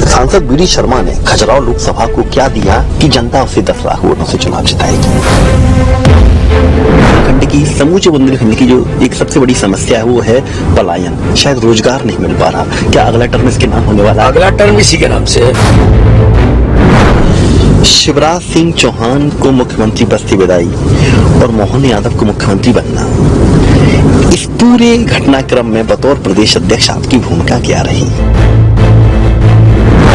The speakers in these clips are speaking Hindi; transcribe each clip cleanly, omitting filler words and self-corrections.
सांसद बीडी शर्मा ने खजुराहो लोकसभा को क्या दिया कि जनता उसे 10 लाख वोटों से चुनाव जिताएगी। खंड की समूचे बुंदेलखंड की जो एक सबसे बड़ी समस्या है वो है पलायन। शायद रोजगार नहीं मिल पा रहा। क्या अगला टर्म इसके नाम होने वाला है? अगला टर्म इसी के नाम से है। शिवराज सिंह चौहान को मुख्यमंत्री पद से विदाई और मोहन यादव को मुख्यमंत्री बनना, इस पूरे घटनाक्रम में बतौर प्रदेश अध्यक्ष आपकी भूमिका क्या रही?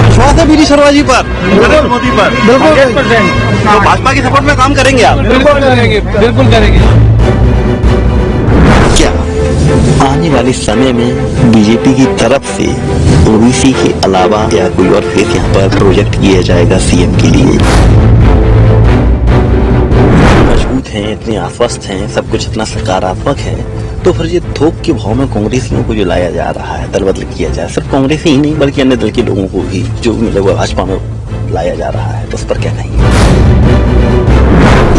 विश्वास है बीडी शर्मा जी पर, नरेंद्र मोदी पर? बिल्कुल। तो भाजपा की सपोर्ट में काम करेंगे आप? बिल्कुल करेंगे, बिल्कुल करेंगे। क्या आने वाले समय में बीजेपी की तरफ से ओबीसी के अलावा क्या कोई और फिर यहाँ पर प्रोजेक्ट किया जाएगा सीएम के लिए? मजबूत हैं, इतने आश्वस्त हैं, सब कुछ इतना सकारात्मक है, तो फिर ये थोक के भाव में कांग्रेसियों को जो लाया जा रहा है, दल बदल किया जाए, सिर्फ कांग्रेस ही नहीं बल्कि अन्य दल के लोगों को भी जो मतलब भाजपा में लाया जा रहा है, तो उस पर क्या कहेंगे?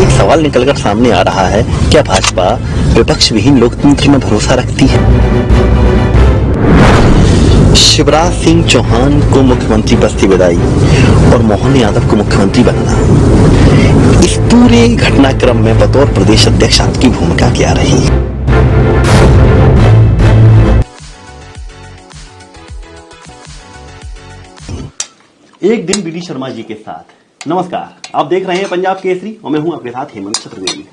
एक सवाल निकलकर सामने आ रहा है, क्या भाजपा विपक्ष विहीन लोकतंत्र में भरोसा रखती है? शिवराज सिंह चौहान को मुख्यमंत्री पद से विदाई और मोहन यादव को मुख्यमंत्री बनना, इस पूरे घटनाक्रम में बतौर प्रदेश अध्यक्ष आपकी भूमिका क्या रही? एक दिन बीडी शर्मा जी के साथ। नमस्कार, आप देख रहे हैं पंजाब केसरी और मैं हूं आपके साथ हेमंत चतुर्वेदी।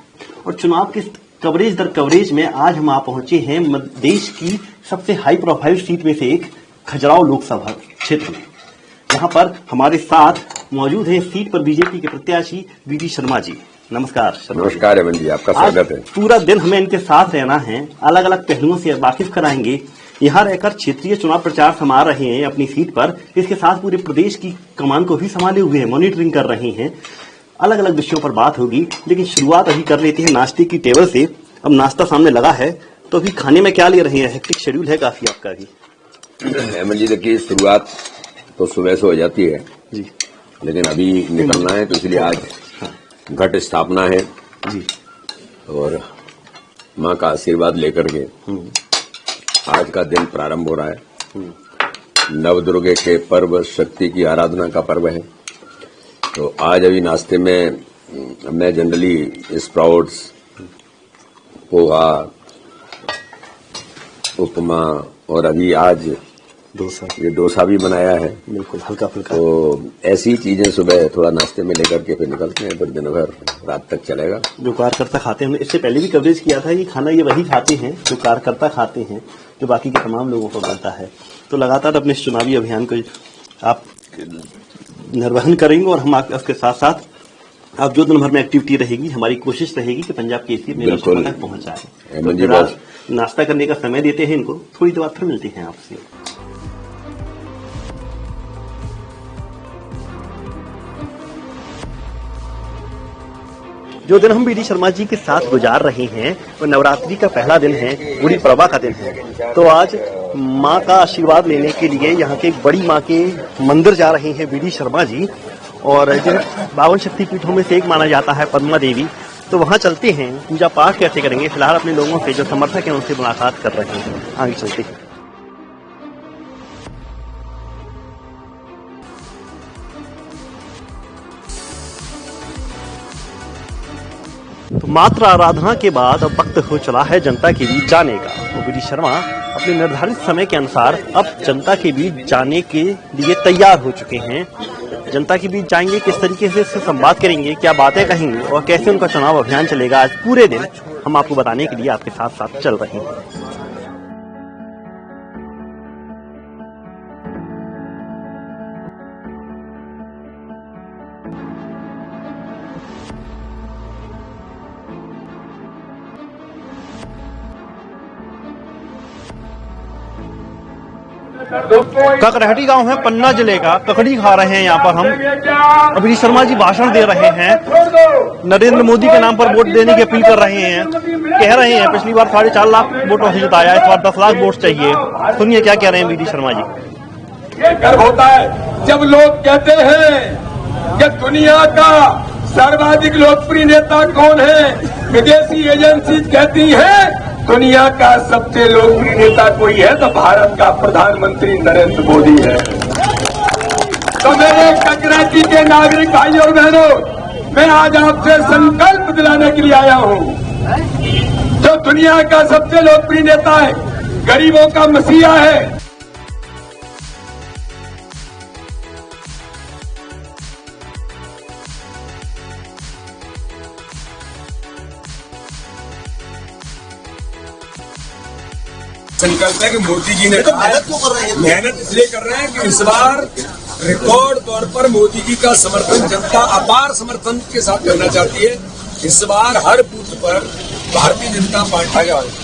और चुनाव के कवरेज दर कवरेज में आज हम आ पहुंचे हैं देश की सबसे हाई प्रोफाइल सीट में से एक खजुराहो लोकसभा क्षेत्र में। यहाँ पर हमारे साथ मौजूद है इस सीट पर बीजेपी के प्रत्याशी बीडी शर्मा जी। नमस्कार। नमस्कार हेमंत जी, आपका स्वागत है। पूरा दिन हमें इनके साथ रहना है, अलग अलग पहलुओं से वाकिफ कराएंगे। यहाँ रहकर क्षेत्रीय चुनाव प्रचार संभाल रहे हैं अपनी सीट पर, इसके साथ पूरे प्रदेश की कमान को भी संभाले हुए हैं, मॉनिटरिंग कर रहे हैं। अलग अलग विषयों पर बात होगी, लेकिन शुरुआत अभी कर लेते हैं नाश्ते की टेबल से। अब नाश्ता सामने लगा है, तो अभी खाने में क्या ले रहे हैं? हेक्टिक शेड्यूल है काफी आपका भी। हेमंत जी देखिए, शुरुआत तो सुबह से हो जाती है जी, लेकिन अभी निकलना है, तो इसलिए आज घट स्थापना है जी, और माँ का आशीर्वाद लेकर के आज का दिन प्रारंभ हो रहा है। नवदुर्गे के पर्व, शक्ति की आराधना का पर्व है। तो आज अभी नाश्ते में मैं जनरली स्प्राउट्स, पोहा, उपमा और अभी आज डोसा भी बनाया है। बिल्कुल हल्का फुल्का। तो ऐसी चीजें सुबह थोड़ा नाश्ते में लेकर के फिर निकलते हैं, फिर दिन भर रात तक चलेगा। जो कार्यकर्ता खाते हैं, हमने इससे पहले भी कवरेज किया था, ये खाना ये वही खाते हैं जो कार्यकर्ता खाते हैं, जो बाकी के तमाम लोगों को बनता है। तो लगातार अपने इस चुनावी अभियान को आप निर्वहन करेंगे और हम आपके साथ साथ आप जो दिन भर में एक्टिविटी रहेगी, हमारी कोशिश रहेगी कि पंजाब केसरी मेरे तक पहुंच जाए। तो नाश्ता करने का समय देते हैं इनको, थोड़ी देर बाद फिर मिलते हैं आपसे। जो दिन हम बीडी शर्मा जी के साथ गुजार रहे हैं वो नवरात्रि का पहला दिन है, गुड़ी पड़वा का दिन है। तो आज माँ का आशीर्वाद लेने के लिए यहाँ के एक बड़ी माँ के मंदिर जा रहे हैं बीडी शर्मा जी, और जो 52 शक्तिपीठों में से एक माना जाता है पद्मा देवी। तो वहाँ चलते हैं, पूजा पाठ कैसे करेंगे, फिलहाल अपने लोगों से जो समर्थक हैं उनसे मुलाकात कर रहे हैं, आगे चलते हैं। तो मात्र आराधना के बाद अब वक्त हो चला है जनता के बीच जाने का। तो बीडी शर्मा अपने निर्धारित समय के अनुसार अब जनता के बीच जाने के लिए तैयार हो चुके हैं। जनता के बीच जाएंगे, किस तरीके से इससे संवाद करेंगे, क्या बातें कहेंगे और कैसे उनका चुनाव अभियान चलेगा, आज पूरे दिन हम आपको बताने के लिए आपके साथ साथ चल रहे हैं। ककरहटी गांव है पन्ना जिले का, ककड़ी खा रहे हैं यहाँ पर हम। अभी शर्मा जी भाषण दे रहे हैं, नरेंद्र मोदी के नाम पर वोट देने की अपील कर रहे हैं। कह रहे हैं पिछली बार 4.5 लाख वोटों से जिताया, इस बार 10 लाख वोट चाहिए। सुनिए क्या कह रहे हैं बीडी शर्मा जी। ये गर्व होता है जब लोग कहते हैं कि दुनिया का सर्वाधिक लोकप्रिय नेता कौन है। विदेशी एजेंसी कहती है दुनिया का सबसे लोकप्रिय नेता कोई है तो भारत का प्रधानमंत्री नरेंद्र मोदी है। तो मेरे ककराची के नागरिक भाई और बहनों, मैं आज आपसे संकल्प दिलाने के लिए आया हूं। जो दुनिया का सबसे लोकप्रिय नेता है, गरीबों का मसीहा है, संकल्प है कि मोदी जी ने मेहनत इसलिए कर रहे हैं कि इस बार रिकॉर्ड तौर पर मोदी जी का समर्थन जनता अपार समर्थन के साथ करना चाहती है। इस बार हर बूथ पर भारतीय जनता पार्टी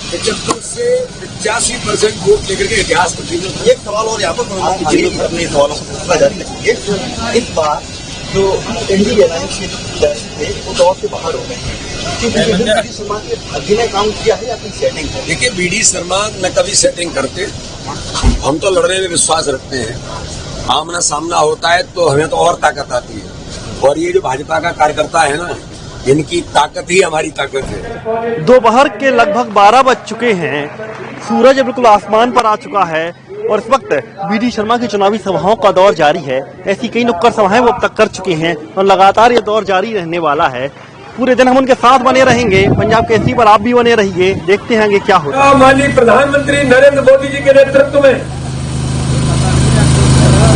75 से 85% वोट लेकर के इतिहास कर दी। एक सवाल और यहाँ पर अपने सवालों को पूछना जारी रखेंगे। इस बार जो एनडीए अलायंस के थे वो दौर से बाहर हो गए, बीडी शर्मा के भाग्य ने काम किया है या फिर सेटिंग है? देखिए, बीडी शर्मा न कभी सेटिंग करते, हम तो लड़ने में विश्वास रखते हैं। आमना सामना होता है तो हमें तो और ताकत आती है, और ये जो भाजपा का कार्यकर्ता है ना, इनकी ताकत ही हमारी ताकत है। दोपहर के लगभग 12 बज चुके हैं, सूरज बिल्कुल आसमान पर आ चुका है और इस वक्त बीडी शर्मा की चुनावी सभाओं का दौर जारी है। ऐसी कई नुक्कड़ सभाएं वो अब तक कर चुके हैं और लगातार ये दौर जारी रहने वाला है। पूरे दिन हम उनके साथ बने रहेंगे, पंजाब केसरी पर आप भी बने रहिए, देखते हैं कि क्या होगा। माननीय प्रधानमंत्री नरेंद्र मोदी जी के नेतृत्व में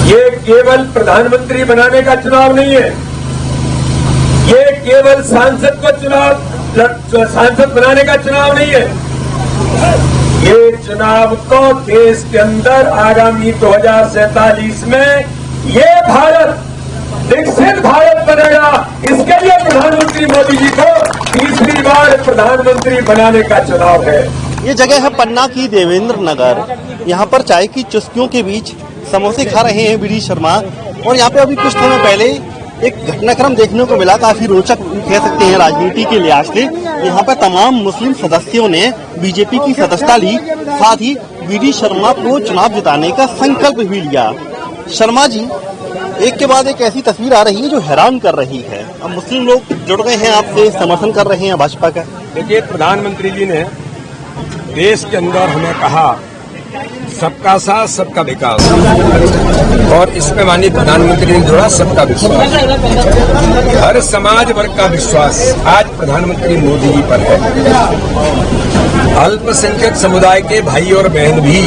ये केवल प्रधानमंत्री बनाने का चुनाव नहीं है, ये केवल सांसद बनाने का चुनाव नहीं है, ये चुनाव तो देश के अंदर आगामी 2047 में ये भारत विकसित भारत बनेगा, इसके लिए प्रधानमंत्री मोदी जी को तीसरी बार प्रधानमंत्री बनाने का चुनाव है। ये जगह है पन्ना की देवेंद्र नगर। यहाँ पर चाय की चुस्कियों के बीच समोसे खा रहे हैं बीडी शर्मा, और यहाँ पे अभी कुछ समय पहले एक घटनाक्रम देखने को मिला, काफी रोचक कह सकते हैं राजनीति के लिहाज से। यहाँ पर तमाम मुस्लिम सदस्यों ने बीजेपी की सदस्यता ली, साथ ही बीडी शर्मा को चुनाव जिताने का संकल्प भी लिया। शर्मा जी, एक के बाद एक ऐसी तस्वीर आ रही है जो हैरान कर रही है। अब मुस्लिम लोग जुड़ गए हैं आपसे, समर्थन कर रहे हैं भाजपा का। देखिए, प्रधानमंत्री जी ने देश के अंदर हमें कहा सबका साथ सबका विकास, और इसमें माननीय प्रधानमंत्री ने जोड़ा सबका विश्वास। हर समाज वर्ग का विश्वास आज प्रधानमंत्री मोदी जी पर है। अल्पसंख्यक समुदाय के भाई और बहन भी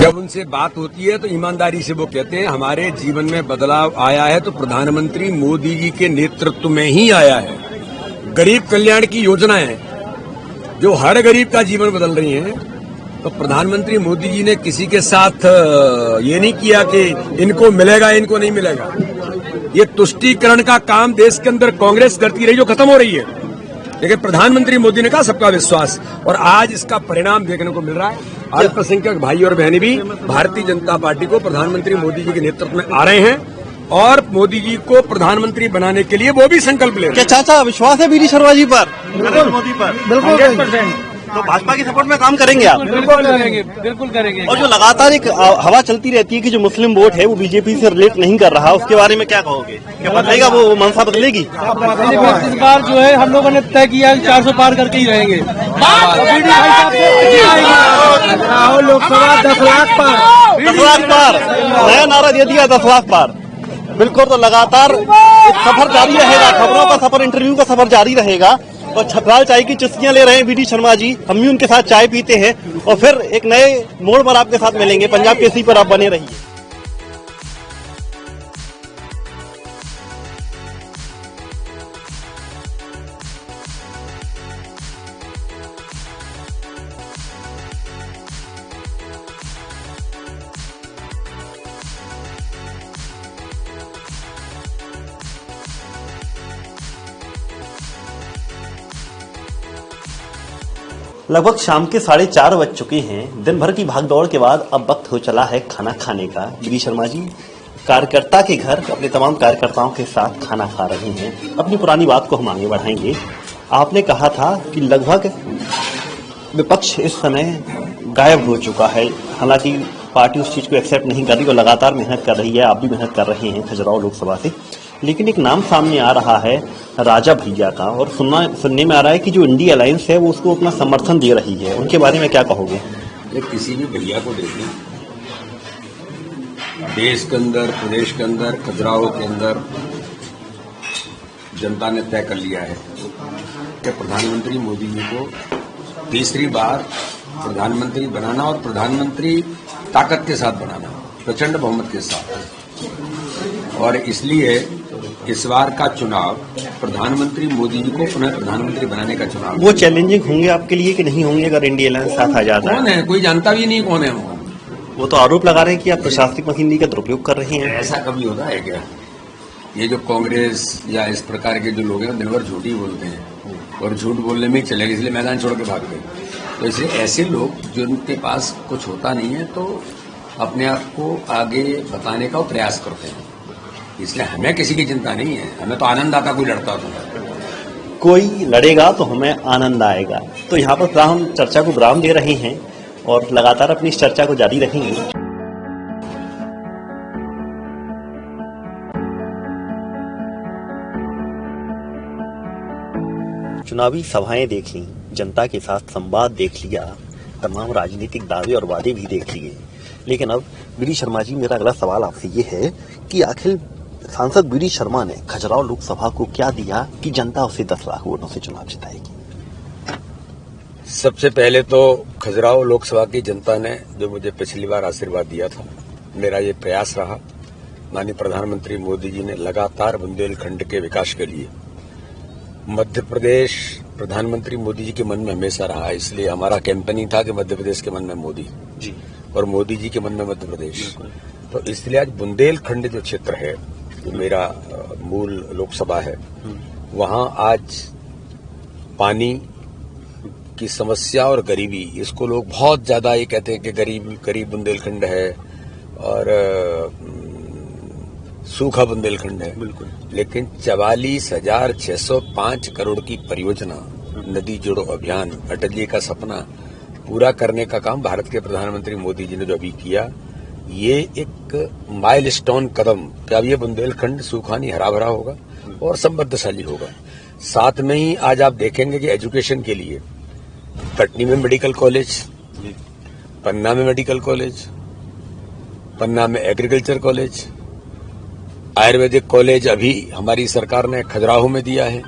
जब उनसे बात होती है तो ईमानदारी से वो कहते हैं हमारे जीवन में बदलाव आया है तो प्रधानमंत्री मोदी जी के नेतृत्व में ही आया है। गरीब कल्याण की योजनाएं जो हर गरीब का जीवन बदल रही हैं, तो प्रधानमंत्री मोदी जी ने किसी के साथ ये नहीं किया कि इनको मिलेगा इनको नहीं मिलेगा। ये तुष्टीकरण का काम देश के अंदर कांग्रेस करती रही जो खत्म हो रही है, लेकिन प्रधानमंत्री मोदी ने कहा सबका विश्वास, और आज इसका परिणाम देखने को मिल रहा है। अल्पसंख्यक भाई और बहनें भी भारतीय जनता पार्टी को प्रधानमंत्री मोदी जी के नेतृत्व में आ रहे हैं और मोदी जी को प्रधानमंत्री बनाने के लिए वो भी संकल्प ले रहे हैं। क्या चाचा विश्वास है बीडी शर्मा जी पर, मोदी पर? बिल्कुल 100%। तो भाजपा की सपोर्ट में काम करेंगे आप? बिल्कुल करेंगे, बिल्कुल करेंगे। और जो लगातार एक हवा चलती रहती है कि जो मुस्लिम वोट है वो बीजेपी से रिलेट नहीं कर रहा, उसके बारे में क्या कहोगे? क्या बदलेगा, वो मनसा बदलेगी? इस बार जो है हम लोगों ने तय किया 400 पार करके ही रहेंगे। लोकसभा 10 लाख पार, 10 लाख पार, नया नारा दे दिया 10 लाख पार। बिल्कुल, तो लगातार सफर जारी रहेगा, खबरों का सफर, इंटरव्यू का सफर जारी रहेगा। और छतराल चाय की चुस्कियां ले रहे हैं बीडी शर्मा जी, हम भी उनके साथ चाय पीते हैं और फिर एक नए मोड़ पर आपके साथ मिलेंगे। पंजाब केसरी पर आप बने रहिए। लगभग शाम के 4:30 बज चुके हैं। दिन भर की भागदौड़ के बाद अब वक्त हो चला है खाना खाने का। बीडी शर्मा जी कार्यकर्ता के घर अपने तमाम कार्यकर्ताओं के साथ खाना खा रहे हैं। अपनी पुरानी बात को हम आगे बढ़ाएंगे। आपने कहा था कि लगभग विपक्ष इस समय गायब हो चुका है, हालांकि पार्टी उस चीज को एक्सेप्ट नहीं कर रही और लगातार मेहनत कर रही है, आप भी मेहनत कर रहे हैं खजुराहो लोकसभा से। लेकिन एक नाम सामने आ रहा है राजा भैया का, और सुनने में आ रहा है कि जो इंडिया अलायंस है वो उसको अपना समर्थन दे रही है। उनके बारे में क्या कहोगे? किसी भी भैया को देखिए, देश के अंदर, प्रदेश के अंदर, खजुराहो के अंदर जनता ने तय कर लिया है कि प्रधानमंत्री मोदी जी को तीसरी बार प्रधानमंत्री बनाना और प्रधानमंत्री ताकत के साथ बनाना, प्रचंड बहुमत के साथ। और इसलिए इस बार का चुनाव प्रधानमंत्री मोदी जी को पुनः प्रधानमंत्री बनाने का चुनाव। वो चैलेंजिंग होंगे आपके लिए कि नहीं होंगे अगर इंडिया अलायंस साथ आ जाता कौन है? कोई जानता भी नहीं कौन है वो तो आरोप लगा रहे हैं कि आप प्रशासनिक मशीनरी का दुरुपयोग कर रहे हैं। ऐसा कभी होता है क्या? ये जो कांग्रेस या इस प्रकार के जो लोग हैं दिन भर झूठ ही बोलते हैं और झूठ बोलने में ही चले गए, इसलिए मैदान छोड़ के भाग गए। तो इसलिए ऐसे लोग जिनके पास कुछ होता नहीं है तो अपने आप को आगे बताने का प्रयास करते हैं। इसलिए हमें किसी की चिंता नहीं है, हमें तो आनंद आता कोई लड़ता तो। कोई लड़ेगा तो हमें आनंद आएगा। तो यहाँ पर हम चर्चा को विराम दे रहे हैं और लगातार अपनी इस चर्चा को जारी रखेंगे। चुनावी सभाएं देख ली, जनता के साथ संवाद देख लिया, तमाम राजनीतिक दावे और वादे भी देख लिए, लेकिन अब बीडी शर्मा जी, मेरा अगला सवाल आपसे ये है कि आखिर सांसद बीडी शर्मा ने खजुराहो लोकसभा को क्या दिया कि जनता उसे 10 लाख वोटों से चुनाव जिताएगी? सबसे पहले तो खजुराहो लोकसभा की जनता ने जो मुझे पिछली बार आशीर्वाद दिया था, मेरा ये प्रयास रहा, माननीय प्रधानमंत्री मोदी जी ने लगातार बुंदेलखंड के विकास के लिए, मध्य प्रदेश प्रधानमंत्री मोदी जी के मन में हमेशा रहा है। इसलिए हमारा कैंपेनिंग था कि मध्य प्रदेश के मन में मोदी जी और मोदी जी के मन में मध्य प्रदेश। तो इसलिए आज बुंदेलखंड जो क्षेत्र है, जो मेरा मूल लोकसभा है, वहां आज पानी की समस्या और गरीबी, इसको लोग बहुत ज्यादा ये कहते हैं कि गरीब बुंदेलखंड है और सूखा बुंदेलखंड है। बिल्कुल। लेकिन 44,605 करोड़ की परियोजना, नदी जोड़ो अभियान, अटल जी का सपना पूरा करने का काम भारत के प्रधानमंत्री मोदी जी ने जो अभी किया, ये एक माइलस्टोन कदम कि अब ये बुंदेलखंड सूखा नहीं, हरा भरा होगा और समृद्धशाली होगा। साथ में ही आज आप देखेंगे कि एजुकेशन के लिए कटनी में मेडिकल कॉलेज, पन्ना में मेडिकल कॉलेज, पन्ना में एग्रीकल्चर कॉलेज, आयुर्वेदिक कॉलेज अभी हमारी सरकार ने खजुराहो में दिया है।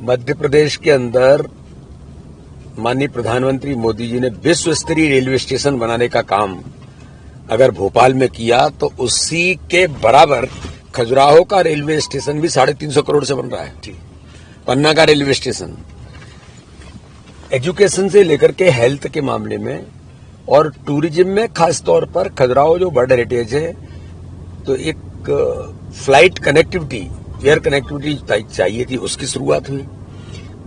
मध्य प्रदेश के अंदर माननीय प्रधानमंत्री मोदी जी ने विश्व स्तरीय रेलवे स्टेशन बनाने का काम अगर भोपाल में किया तो उसी के बराबर खजुराहो का रेलवे स्टेशन भी 350 करोड़ से बन रहा है। पन्ना का रेलवे स्टेशन, एजुकेशन से लेकर के हेल्थ के मामले में और टूरिज्म में खास तौर पर खजुराहो जो वर्ल्ड हेरिटेज है, तो एक फ्लाइट कनेक्टिविटी, एयर कनेक्टिविटी चाहिए थी, उसकी शुरुआत हुई।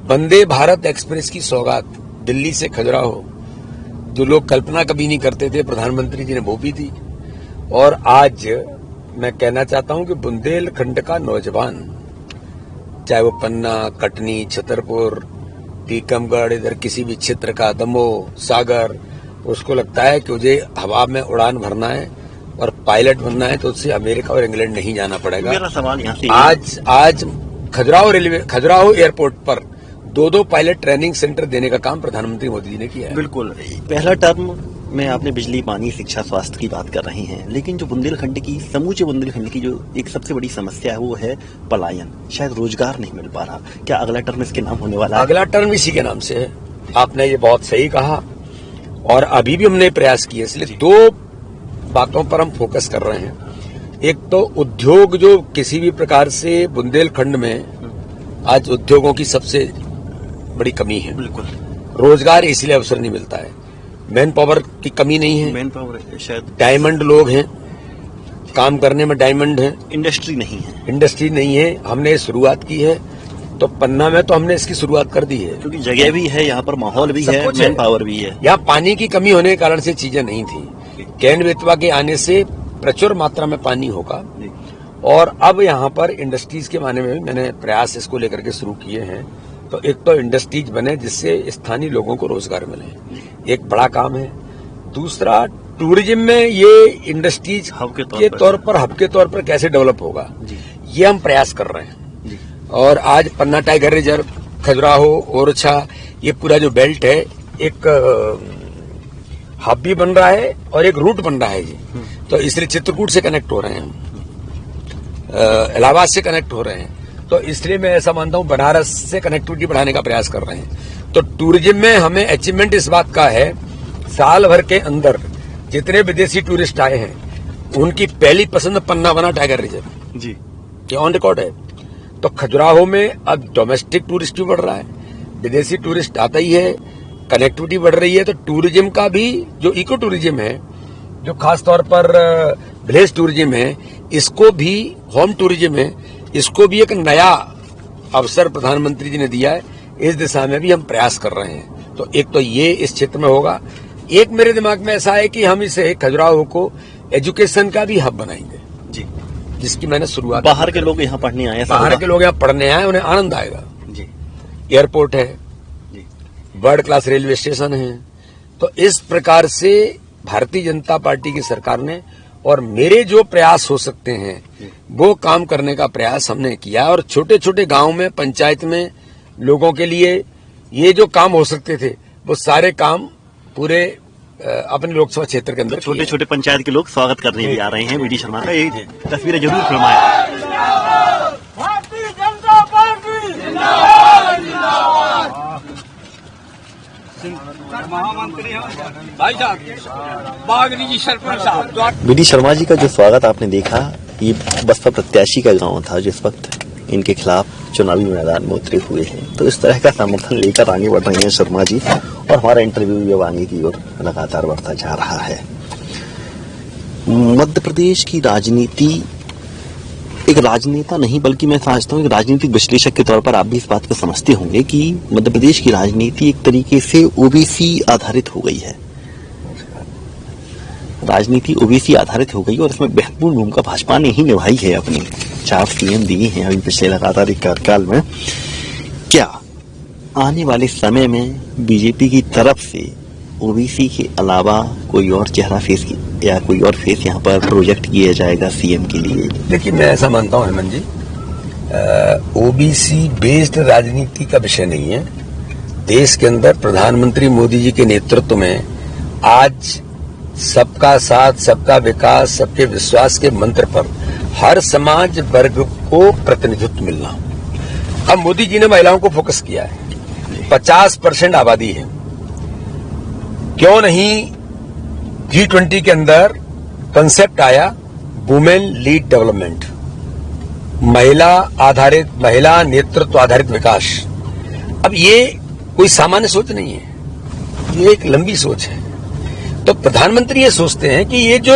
वंदे भारत एक्सप्रेस की सौगात दिल्ली से खजुराहो, जो लोग कल्पना कभी नहीं करते थे, प्रधानमंत्री जी ने वो भी दी। और आज मैं कहना चाहता हूं कि बुंदेलखंड का नौजवान, चाहे वो पन्ना, कटनी, छतरपुर, टीकमगढ़, इधर किसी भी क्षेत्र का, दमोह, सागर, उसको लगता है कि मुझे हवा में उड़ान भरना है और पायलट बनना है तो उससे अमेरिका और इंग्लैंड नहीं जाना पड़ेगा। मेरा सवाल यहाँ से आज खजुराहो एयरपोर्ट पर 2 पायलट ट्रेनिंग सेंटर देने का काम प्रधानमंत्री मोदी जी ने किया है। बिल्कुल। पहला टर्म में आपने बिजली, पानी, शिक्षा, स्वास्थ्य की बात कर रहे हैं, लेकिन जो बुंदेलखंड की, समूचे बुंदेलखंड की जो एक सबसे बड़ी समस्या है वो है पलायन। शायद रोजगार नहीं मिल पा रहा। क्या अगला टर्म इसके नाम होने वाला है? अगला टर्म इसी के नाम से है। आपने ये बहुत सही कहा और अभी भी हमने प्रयास किए, इसलिए 2 बातों पर हम फोकस कर रहे हैं। एक तो उद्योग, जो किसी भी प्रकार से बुंदेलखंड में आज उद्योगों की सबसे बड़ी कमी है। बिल्कुल। रोजगार इसलिए अवसर नहीं मिलता है, मैन पावर की कमी नहीं है, मैन पावर शायद, डायमंड लोग हैं, काम करने में डायमंड है, इंडस्ट्री नहीं है। हमने शुरुआत की है, तो पन्ना में तो हमने इसकी शुरुआत कर दी है, क्योंकि जगह भी है, यहाँ पर माहौल भी है, मैन पावर भी है। यहाँ पानी की कमी होने के कारण से चीजें नहीं थी। कैन बेतवा के आने से प्रचुर मात्रा में पानी होगा और अब यहाँ पर इंडस्ट्रीज के माने में भी मैंने प्रयास इसको लेकर के शुरू किए हैं। तो एक तो इंडस्ट्रीज बने जिससे स्थानीय लोगों को रोजगार मिले, एक बड़ा काम है। दूसरा, टूरिज्म में ये इंडस्ट्रीज हब के तौर पर कैसे डेवलप होगा, ये हम प्रयास कर रहे हैं। और आज पन्ना टाइगर रिजर्व, खजुराहो, ओरछा, ये पूरा जो बेल्ट है, एक हब भी बन रहा है और एक रूट बन रहा है जी। तो इसलिए चित्रकूट से कनेक्ट हो रहे हैं हम, इलाहाबाद से कनेक्ट हो रहे हैं, तो इसलिए मैं ऐसा मानता हूं बनारस से कनेक्टिविटी बढ़ाने का प्रयास कर रहे हैं। तो टूरिज्म में हमें अचीवमेंट इस बात का है, साल भर के अंदर जितने विदेशी टूरिस्ट आए हैं उनकी पहली पसंद पन्ना बना टाइगर रिजर्व जी, ये ऑन रिकॉर्ड है। तो खजुराहो में अब डोमेस्टिक टूरिस्ट भी बढ़ रहा है, विदेशी टूरिस्ट आता ही है, कनेक्टिविटी बढ़ रही है। तो टूरिज्म का भी जो इको टूरिज्म है, जो खास तौर पर विलेज टूरिज्म है, इसको भी होम टूरिज्म है, इसको भी एक नया अवसर प्रधानमंत्री जी ने दिया है। इस दिशा में भी हम प्रयास कर रहे हैं। तो एक तो ये इस क्षेत्र में होगा, एक मेरे दिमाग में ऐसा है कि हम इसे खजुराहो को एजुकेशन का भी हब बनाएंगे जी, जिसकी मैंने शुरुआत। बाहर के लोग यहाँ पढ़ने आए, बाहर के लोग यहाँ पढ़ने आए, उन्हें आनंद आएगा जी, एयरपोर्ट है जी, वर्ल्ड क्लास रेलवे स्टेशन है। तो इस प्रकार से भारतीय जनता पार्टी की सरकार ने और मेरे जो प्रयास हो सकते हैं वो काम करने का प्रयास हमने किया। और छोटे छोटे गांव में, पंचायत में लोगों के लिए ये जो काम हो सकते थे वो सारे काम पूरे अपने लोकसभा क्षेत्र के अंदर छोटे छोटे पंचायत के लोग स्वागत करने भी आ रहे हैं। वीडी शर्मा का ये तस्वीरें जरूर फिल्माएं। भारतीय जनता पार्टी भाई साहब, बागरी जी सरपंच साहब। वीडी शर्मा जी का जो स्वागत आपने देखा, ये बसपा प्रत्याशी का गांव था जिस वक्त इनके खिलाफ चुनावी मैदान में उतरे हुए हैं। तो इस तरह का समर्थन लेकर आगे बढ़ रहे हैं शर्मा जी, और हमारा इंटरव्यू अब आगे की ओर लगातार बढ़ता जा रहा है। मध्य प्रदेश की राजनीति, एक राजनेता नहीं बल्कि मैं समझता हूँ एक राजनीतिक विश्लेषक के तौर पर आप भी इस बात को समझते होंगे कि मध्य प्रदेश की राजनीति एक तरीके से ओबीसी आधारित हो गई है। राजनीति ओबीसी आधारित हो गई और इसमें महत्वपूर्ण भूमिका भाजपा ने ही निभाई है। अपने 4 सीएम दिए हैं अभी पिछले लगातार एक कार्यकाल में। क्या आने वाले समय में बीजेपी की तरफ से ओबीसी के अलावा कोई और चेहरा फेस या कोई और फेस यहाँ पर प्रोजेक्ट किया जाएगा सीएम के लिए? देखिए, मैं ऐसा मानता हूँ हेमंत जी, ओबीसी बेस्ड राजनीति का विषय नहीं है। देश के अंदर प्रधानमंत्री मोदी जी के नेतृत्व में आज सबका साथ, सबका विकास, सबके विश्वास के मंत्र पर हर समाज वर्ग को प्रतिनिधित्व मिलना। अब मोदी जी ने महिलाओं को फोकस किया है, 50% आबादी है, क्यों नहीं G20 के अंदर कंसेप्ट आया वुमेन लीड डेवलपमेंट, महिला आधारित, महिला नेतृत्व आधारित विकास। अब ये कोई सामान्य सोच नहीं है, ये एक लंबी सोच है। तो प्रधानमंत्री ये सोचते हैं कि ये जो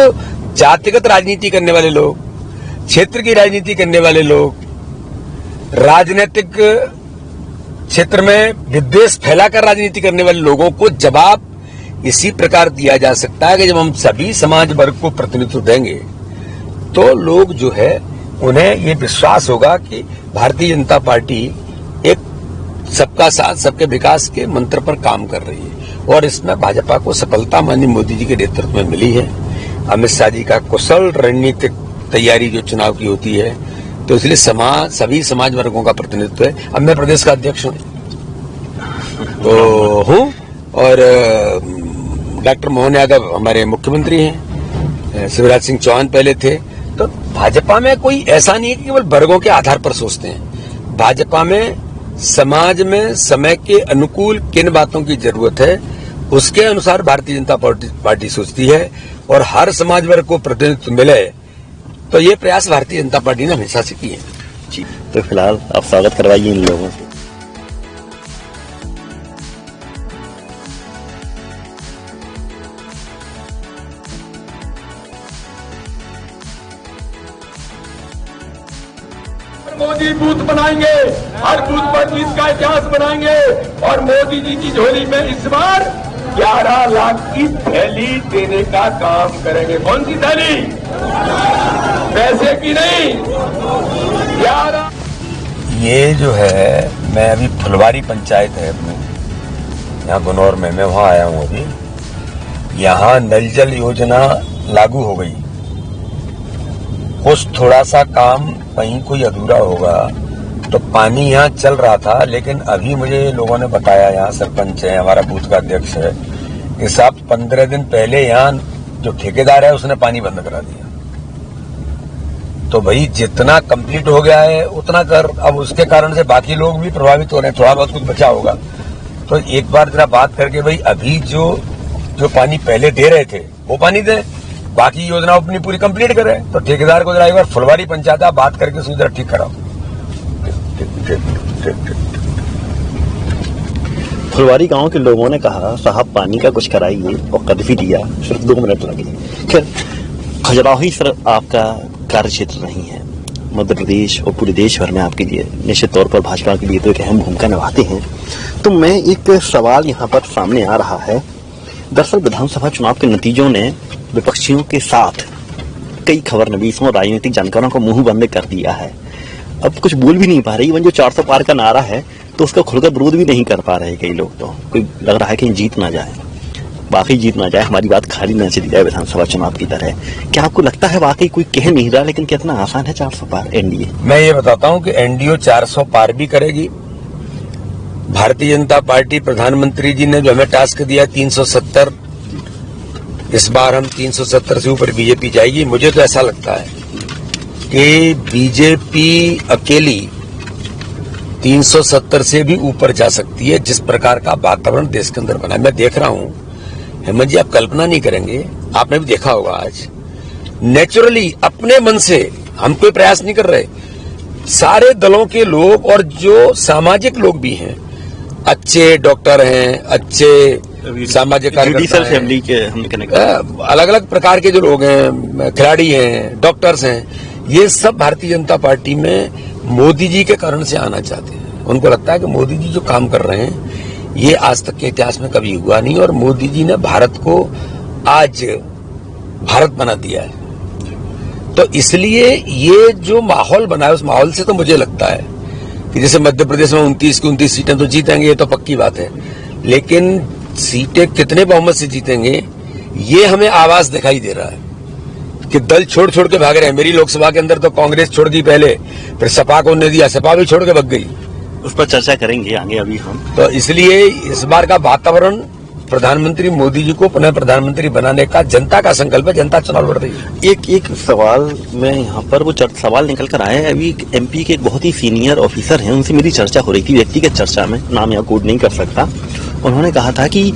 जातिगत राजनीति करने वाले लोग, क्षेत्र की राजनीति करने वाले लोग, राजनीतिक क्षेत्र में विद्वेष फैलाकर राजनीति करने वाले लोगों को जवाब इसी प्रकार दिया जा सकता है कि जब हम सभी समाज वर्ग को प्रतिनिधित्व देंगे तो लोग जो है उन्हें ये विश्वास होगा कि भारतीय जनता पार्टी एक सबका साथ, सबके विकास के मंत्र पर काम कर रही है। और इसमें भाजपा को सफलता माननीय मोदी जी के नेतृत्व में मिली है। अमित शाह जी का कुशल रणनीतिक तैयारी जो चुनाव की होती है, तो इसलिए सभी समाज वर्गों का प्रतिनिधित्व है। अब मैं प्रदेश का अध्यक्ष हूँ और डॉक्टर मोहन यादव हमारे मुख्यमंत्री हैं, शिवराज सिंह चौहान पहले थे। तो भाजपा में कोई ऐसा नहीं है कि केवल वर्गों के आधार पर सोचते हैं। भाजपा में समाज में समय के अनुकूल किन बातों की जरूरत है उसके अनुसार भारतीय जनता पार्टी सोचती है और हर समाज वर्ग को प्रतिनिधित्व मिले। तो ये प्रयास भारतीय जनता पार्टी ने हमेशा से किए हैं। जी, तो फिलहाल आप स्वागत करवाइए इन लोगों से। मोदी बूथ बनाएंगे, हर बूथ पर जीत का इतिहास बनाएंगे और मोदी जी की झोली में इस बार 11 लाख की थैली देने का काम करेंगे। कौन सी थैली? पैसे की नहीं, 11। ये जो है, मैं अभी फुलवारी पंचायत है अपने यहाँ गुनौर में, मैं वहाँ आया हूँ अभी। यहाँ नल जल योजना लागू हो गई, कुछ थोड़ा सा काम कहीं कोई अधूरा होगा, तो पानी यहाँ चल रहा था। लेकिन अभी मुझे लोगों ने बताया, यहाँ सरपंच है, हमारा बूथ का अध्यक्ष है, कि साहब 15 दिन पहले यहाँ जो ठेकेदार है उसने पानी बंद करा दिया। तो भाई जितना कंप्लीट हो गया है उतना कर, अब उसके कारण से बाकी लोग भी प्रभावित हो रहे हैं, थोड़ा बहुत कुछ बचा होगा। तो एक बार जरा बात करके भाई अभी जो पानी पहले दे रहे थे वो पानी दें, बाकी योजना अपनी पूरी कंप्लीट करें। तो ठेकेदार को जरा एक बार फुलवारी पंचायत आप बात करके उसको जरा ठीक कराओ। फुलवारी गांव के लोगों ने कहा साहब पानी का कुछ कराइए और कर भी दिया, सिर्फ 2 मिनट लगे। खैर खजुराहो सर आपका कार्य क्षेत्र नहीं है, मध्य प्रदेश और पूरे देश भर में आपके लिए निश्चित तौर पर भाजपा के लिए तो एक अहम भूमिका निभाते हैं। तो मैं एक सवाल यहाँ पर सामने आ रहा है। दरअसल विधानसभा चुनाव के नतीजों ने विपक्षियों के साथ कई खबरनवीसों और राजनीतिक जानकारों को मुंह बंद कर दिया है। अब कुछ बोल भी नहीं पा रही। इवन जो 400 पार का नारा है तो उसका खुलकर विरोध भी नहीं कर पा रहे कई लोग। तो कोई लग रहा है कि जीत ना जाए, वाकई जीत ना जाए, हमारी बात खाली न चली जाए विधानसभा चुनाव की तरह। क्या आपको लगता है वाकई कोई कह नहीं रहा, लेकिन कितना आसान है 400 पार एनडीए? मैं ये बताता हूं कि एनडीए 400 पार भी करेगी। भारतीय जनता पार्टी प्रधानमंत्री जी ने जो हमें टास्क दिया 370, इस बार हम 370 से ऊपर बीजेपी जाएगी। मुझे तो ऐसा लगता है कि बीजेपी अकेली 370 से भी ऊपर जा सकती है, जिस प्रकार का वातावरण देश के अंदर बना है। मैं देख रहा हूं हेमंत जी, आप कल्पना नहीं करेंगे, आपने भी देखा होगा आज नेचुरली अपने मन से हम कोई प्रयास नहीं कर रहे, सारे दलों के लोग और जो सामाजिक लोग भी हैं, अच्छे डॉक्टर हैं, अच्छे सामाजिक कार्यकर्ता हैं, अलग अलग प्रकार के जो लोग हैं, खिलाड़ी हैं, डॉक्टर्स हैं, ये सब भारतीय जनता पार्टी में मोदी जी के कारण से आना चाहते हैं। उनको लगता है कि मोदी जी जो काम कर रहे हैं ये आज तक के इतिहास में कभी हुआ नहीं, और मोदी जी ने भारत को आज भारत बना दिया है। तो इसलिए ये जो माहौल बना है उस माहौल से तो मुझे लगता है कि जैसे मध्य प्रदेश में 29 की 29 सीटें तो जीतेंगे, ये तो पक्की बात है, लेकिन सीटें कितने बहुमत से जीतेंगे ये हमें आवाज दिखाई दे रहा है कि दल छोड़ छोड़ के भाग रहे हैं। मेरी लोकसभा के अंदर तो कांग्रेस छोड़ दी पहले, फिर सपा को उन्होंने दिया, सपा भी छोड़ के भाग गई। उस पर चर्चा करेंगे आगे अभी हम। तो इसलिए इस बार का वातावरण प्रधानमंत्री मोदी जी को पुनः प्रधानमंत्री बनाने का जनता का संकल्प है, जनता चुनाव लड़ रही है। एक सवाल में यहाँ पर वो सवाल निकल कर आया है। अभी एमपी के एक बहुत ही सीनियर ऑफिसर हैं, उनसे मेरी चर्चा हो रही थी व्यक्तिगत चर्चा में, नाम यहाँ कोड नहीं कर सकता। उन्होंने कहा था कि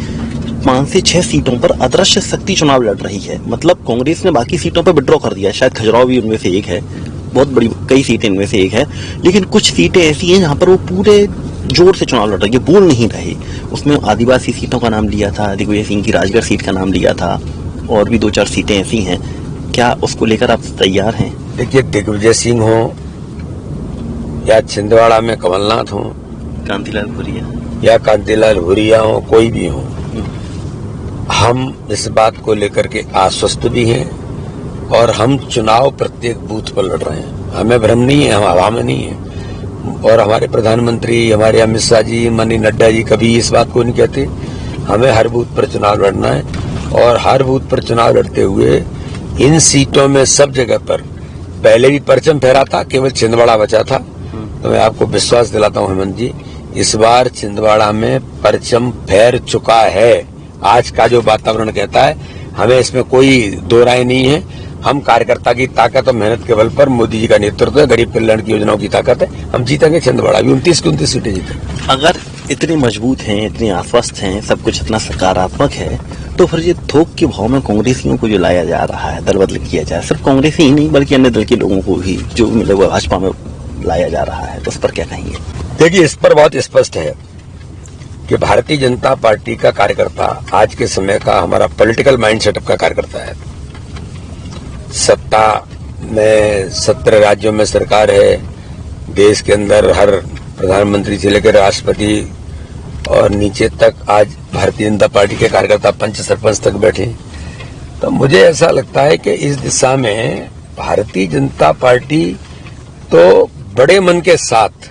5 से 6 सीटों पर अदृश्य शक्ति चुनाव लड़ रही है, मतलब कांग्रेस ने बाकी सीटों पर विड्रॉ कर दिया, शायद खजुराहो भी उनमें से एक है, बहुत बड़ी कई सीटें इनमें से एक है, लेकिन कुछ सीटें ऐसी हैं जहां पर वो पूरे जोर से चुनाव लड़ रही है, बोल नहीं रहे। उसमें आदिवासी सीटों का नाम लिया था, दिग्विजय सिंह की राजगढ़ सीट का नाम लिया था, और भी 2-4 सीटें ऐसी हैं। क्या उसको लेकर आप तैयार हैं? देखिए, दिग्विजय सिंह हो या छिंदवाड़ा में कमलनाथ हो, कांतिलाल भूरिया या कांतिलाल भूरिया हो, कोई भी हो, हम इस बात को लेकर के आश्वस्त भी हैं और हम चुनाव प्रत्येक बूथ पर लड़ रहे हैं। हमें भ्रम नहीं है, हम हवा में नहीं है। और हमारे प्रधानमंत्री, हमारे अमित शाह जी, माननीय नड्डा जी कभी इस बात को नहीं कहते। हमें हर बूथ पर चुनाव लड़ना है, और हर बूथ पर चुनाव लड़ते हुए इन सीटों में सब जगह पर पहले भी परचम फहरा था, केवल छिंदवाड़ा बचा था। तो मैं आपको विश्वास दिलाता हूँ हेमंत जी, इस बार छिंदवाड़ा में परचम फहर चुका है। आज का जो वातावरण कहता है, हमें इसमें कोई दो राय नहीं है। हम कार्यकर्ता की ताकत और मेहनत के बल पर, मोदी जी का नेतृत्व है, गरीब कल्याण की योजनाओं की ताकत है, हम जीतेंगे छिंदवाड़ा भी, 29 की 29 सीटें जीतेंगे। अगर इतने मजबूत हैं, इतने आश्वस्त हैं, सब कुछ इतना सकारात्मक है, तो फिर ये थोक के भाव में कांग्रेसियों को जो लाया जा रहा है, दल बदल किया जाए, सिर्फ कांग्रेस ही नहीं बल्कि अन्य दल के लोगों को भी जो मतलब भाजपा में लाया जा रहा है, तो उस पर क्या कहेंगे? देखिए, इस पर बहुत स्पष्ट है कि भारतीय जनता पार्टी का कार्यकर्ता आज के समय का हमारा पॉलिटिकल माइंड सेटअप का कार्यकर्ता है। सत्ता में 17 राज्यों में सरकार है, देश के अंदर हर प्रधानमंत्री से लेकर राष्ट्रपति और नीचे तक आज भारतीय जनता पार्टी के कार्यकर्ता पंच सरपंच तक बैठे। तो मुझे ऐसा लगता है कि इस दिशा में भारतीय जनता पार्टी तो बड़े मन के साथ,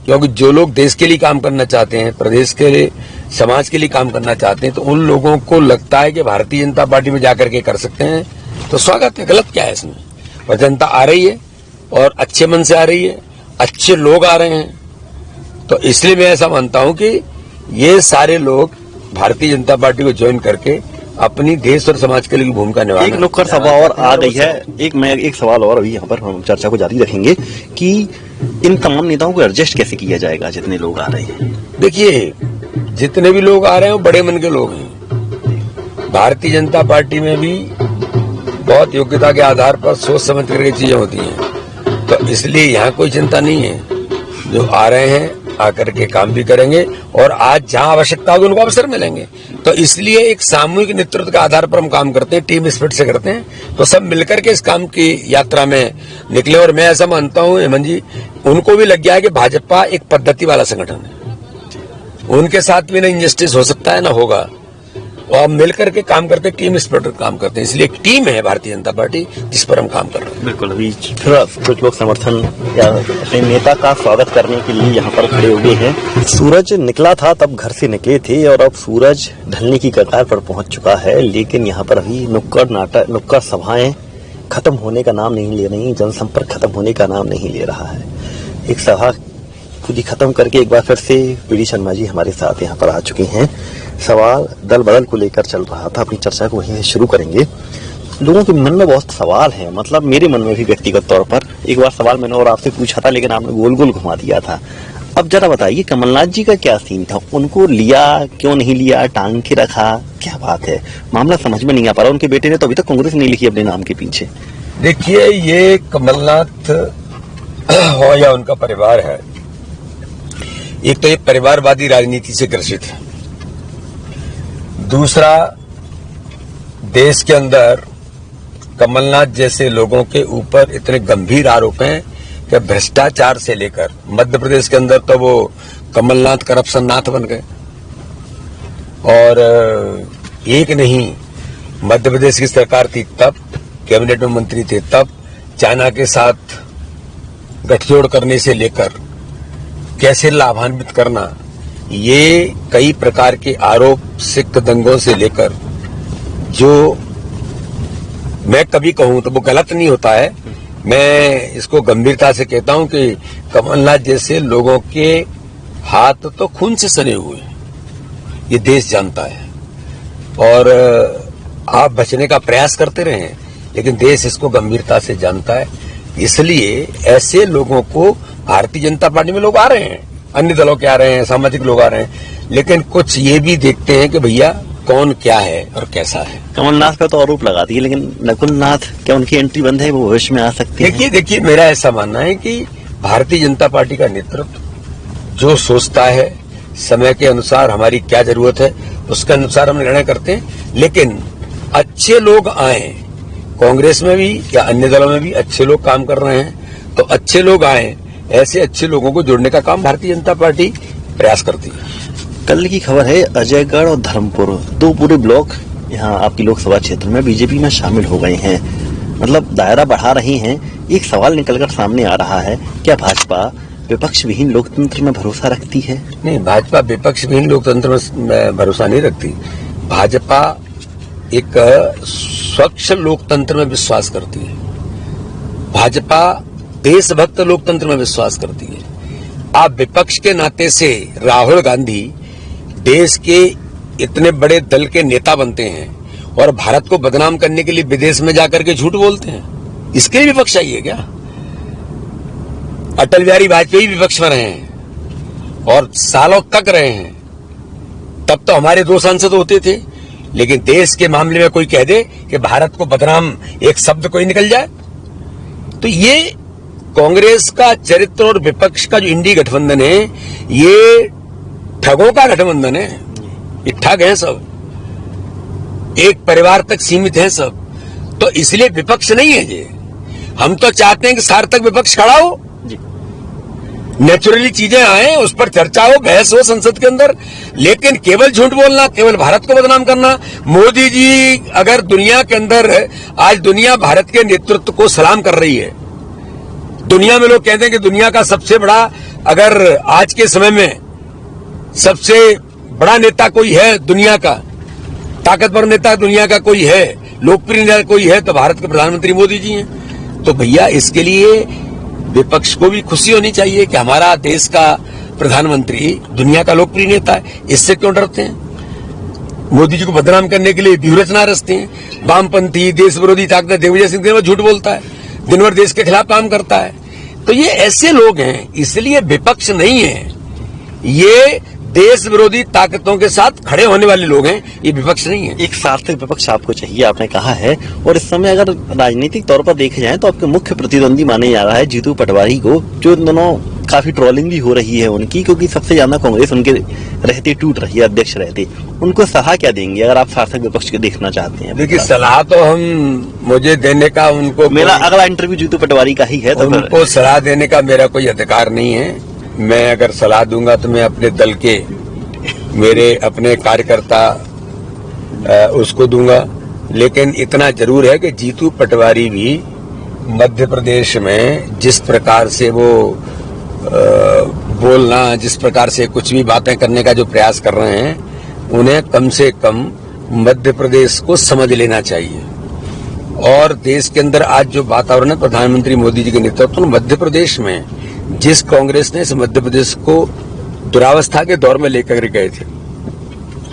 क्योंकि जो लोग देश के लिए काम करना चाहते हैं, प्रदेश के लिए, समाज के लिए काम करना चाहते हैं, तो उन लोगों को लगता है कि भारतीय जनता पार्टी में जाकर के कर सकते हैं, तो स्वागत है। गलत क्या है इसमें? और जनता आ रही है और अच्छे मन से आ रही है, अच्छे लोग आ रहे हैं। तो इसलिए मैं ऐसा मानता हूं कि ये सारे लोग भारतीय जनता पार्टी को ज्वाइन करके अपनी देश और समाज के लिए भूमिका निभाना। एक नुक्कड़ सभा और आ गई है। एक सवाल और अभी यहाँ पर हम चर्चा को जारी रखेंगे कि इन तमाम नेताओं को एडजस्ट कैसे किया जाएगा जितने लोग आ रहे हैं। देखिए, जितने भी लोग आ रहे हैं वो बड़े मन के लोग हैं। भारतीय जनता पार्टी में भी बहुत योग्यता के आधार पर सोच समझ करके चीजें होती हैं, तो इसलिए यहाँ कोई चिंता नहीं है। जो आ रहे हैं आकर के काम भी करेंगे और आज जहां आवश्यकता होगी उनको अवसर मिलेंगे। तो इसलिए एक सामूहिक नेतृत्व के आधार पर हम काम करते हैं, टीम स्पिरिट से करते हैं। तो सब मिलकर के इस काम की यात्रा में निकले। और मैं ऐसा मानता हूं हेमंत जी, उनको भी लग गया है कि भाजपा एक पद्धति वाला संगठन है, उनके साथ भी ना इंजस्टिस हो सकता है ना होगा। और हम मिलकर के काम करते हैं, टीम स्पिरिट काम करते हैं। इसलिए एक टीम है भारतीय जनता पार्टी जिस पर हम काम कर रहे हैं। बिल्कुल। अभी फिर कुछ लोग समर्थन या अपने नेता का स्वागत करने के लिए यहाँ पर खड़े हुए हैं। सूरज निकला था तब घर से निकले थे और अब सूरज ढलने की कगार पर पहुंच चुका है, लेकिन यहाँ पर अभी नुक्कड़ सभाएं खत्म होने का नाम नहीं ले रही, जनसंपर्क खत्म होने का नाम नहीं ले रहा है। एक सभा खुद ही खत्म करके एक बार फिर से पीडी शर्मा जी हमारे साथ यहाँ पर आ चुके हैं। सवाल दल बदल को लेकर चल रहा था, अपनी चर्चा को वहीं शुरू करेंगे। लोगों के मन में बहुत सवाल है, मतलब मेरे मन में भी व्यक्तिगत तौर पर एक बार सवाल मैंने और आपसे पूछा था, लेकिन आपने गोल गोल घुमा दिया था। अब जरा बताइए, कमलनाथ जी का क्या सीन था? उनको लिया क्यों नहीं लिया, टांग के रखा, क्या बात है? मामला समझ में नहीं आ पा रहा। उनके बेटे ने तो अभी तक कांग्रेस नहीं लिखी अपने नाम के पीछे। देखिए, ये कमलनाथ हो या उनका परिवार है, एक तो ये परिवारवादी राजनीति से ग्रसित है। दूसरा, देश के अंदर कमलनाथ जैसे लोगों के ऊपर इतने गंभीर आरोप हैं कि भ्रष्टाचार से लेकर मध्य प्रदेश के अंदर तो वो कमलनाथ करप्शन नाथ बन गए। और एक नहीं, मध्य प्रदेश की सरकार थी तब, कैबिनेट में मंत्री थे तब, चाइना के साथ गठजोड़ करने से लेकर कैसे लाभान्वित करना, ये कई प्रकार के आरोप, सिख दंगों से लेकर, जो मैं कभी कहूं तो वो गलत नहीं होता है, मैं इसको गंभीरता से कहता हूं कि कमलनाथ जैसे लोगों के हाथ तो खून से सने हुए हैं, ये देश जानता है। और आप बचने का प्रयास करते रहे, लेकिन देश इसको गंभीरता से जानता है। इसलिए ऐसे लोगों को भारतीय जनता पार्टी में लोग आ रहे हैं, अन्य दलों के आ रहे हैं, सामाजिक लोग आ रहे हैं, लेकिन कुछ ये भी देखते हैं कि भैया कौन क्या है और कैसा है। कमलनाथ पर तो आरोप लगा दिए, लेकिन नकुलनाथ, क्या उनकी एंट्री बंद है? वो भविष्य में आ सकती है? देखिए, मेरा ऐसा मानना है कि भारतीय जनता पार्टी का नेतृत्व जो सोचता है, समय के अनुसार हमारी क्या जरूरत है, उसके अनुसार हम निर्णय करते हैं। लेकिन अच्छे लोग आए, कांग्रेस में भी या अन्य दलों में भी अच्छे लोग काम कर रहे हैं, तो अच्छे लोग आए, ऐसे अच्छे लोगों को जोड़ने का काम भारतीय जनता पार्टी प्रयास करती है। कल की खबर है, अजयगढ़ और धर्मपुर, दो पूरे ब्लॉक यहाँ आपकी लोकसभा क्षेत्र में बीजेपी में शामिल हो गए हैं, मतलब दायरा बढ़ा रहे हैं। एक सवाल निकलकर सामने आ रहा है, क्या भाजपा विपक्ष विहीन लोकतंत्र में भरोसा रखती है? नहीं, भाजपा विपक्ष विहीन लोकतंत्र में भरोसा नहीं रखती। भाजपा एक स्वच्छ लोकतंत्र में विश्वास करती है। भाजपा देशभक्त लोकतंत्र में विश्वास करती है। आप विपक्ष के नाते से राहुल गांधी देश के इतने बड़े दल के नेता बनते हैं और भारत को बदनाम करने के लिए विदेश में जाकर के झूठ बोलते हैं, इसके लिए विपक्ष चाहिए क्या? अटल बिहारी वाजपेयी विपक्ष में रहे हैं और सालों तक रहे हैं, तब तो हमारे 2 सांसद होते थे। लेकिन देश के मामले में कोई कह दे कि भारत को बदनाम एक शब्द कोई निकल जाए, तो ये कांग्रेस का चरित्र और विपक्ष का जो इंडी गठबंधन है, ये ठगों का गठबंधन है। ये ठग है सब, एक परिवार तक सीमित है सब। तो इसलिए विपक्ष नहीं है ये। हम तो चाहते हैं कि सार्थक विपक्ष खड़ा हो, नेचुरली चीजें आए, उस पर चर्चा हो, बहस हो संसद के अंदर। लेकिन केवल झूठ बोलना, केवल भारत को बदनाम करना। मोदी जी अगर दुनिया के अंदर, आज दुनिया भारत के नेतृत्व को सलाम कर रही है। दुनिया में लोग कहते हैं कि दुनिया का सबसे बड़ा, अगर आज के समय में सबसे बड़ा नेता कोई है दुनिया का, ताकतवर नेता दुनिया का कोई है, लोकप्रिय नेता कोई है, तो भारत के प्रधानमंत्री मोदी जी हैं। तो भैया इसके लिए विपक्ष को भी खुशी होनी चाहिए कि हमारा देश का प्रधानमंत्री दुनिया का लोकप्रिय नेता है। इससे क्यों डरते हैं? मोदी जी को बदनाम करने के लिए व्यूह रचना रचते हैं। वामपंथी देश विरोधी ताकत दिग्विजय सिंह दिन भर झूठ बोलता है, दिन भर देश के खिलाफ काम करता है। तो ये ऐसे लोग हैं, इसलिए विपक्ष नहीं है, ये देश विरोधी ताकतों के साथ खड़े होने वाले लोग हैं, ये विपक्ष नहीं है। एक सार्थक विपक्ष आपको चाहिए, आपने कहा है। और इस समय अगर राजनीतिक तौर पर देखे जाए तो आपके मुख्य प्रतिद्वंदी माने जा रहा है जीतू पटवारी को, जो इन दोनों काफी ट्रोलिंग भी हो रही है उनकी, क्योंकि सबसे ज्यादा कांग्रेस उनके रहते टूट रही है, अध्यक्ष रहते। उनको सलाह क्या देंगे अगर आप सार्थक विपक्ष के देखना चाहते हैं? देखिए, सलाह तो मुझे देने का उनको, मेरा अगला इंटरव्यू जीतू पटवारी का ही है, तो उनको सलाह देने का मेरा कोई अधिकार नहीं है। मैं अगर सलाह दूंगा तो मैं अपने दल के, मेरे अपने कार्यकर्ता उसको दूंगा। लेकिन इतना जरूर है कि जीतू पटवारी भी मध्य प्रदेश में जिस प्रकार से वो बोलना, जिस प्रकार से कुछ भी बातें करने का जो प्रयास कर रहे हैं, उन्हें कम से कम मध्य प्रदेश को समझ लेना चाहिए। और देश के अंदर आज जो वातावरण है, प्रधानमंत्री मोदी जी के नेतृत्व में मध्य प्रदेश में जिस कांग्रेस ने इस मध्य प्रदेश को दुरावस्था के दौर में लेकर गए थे,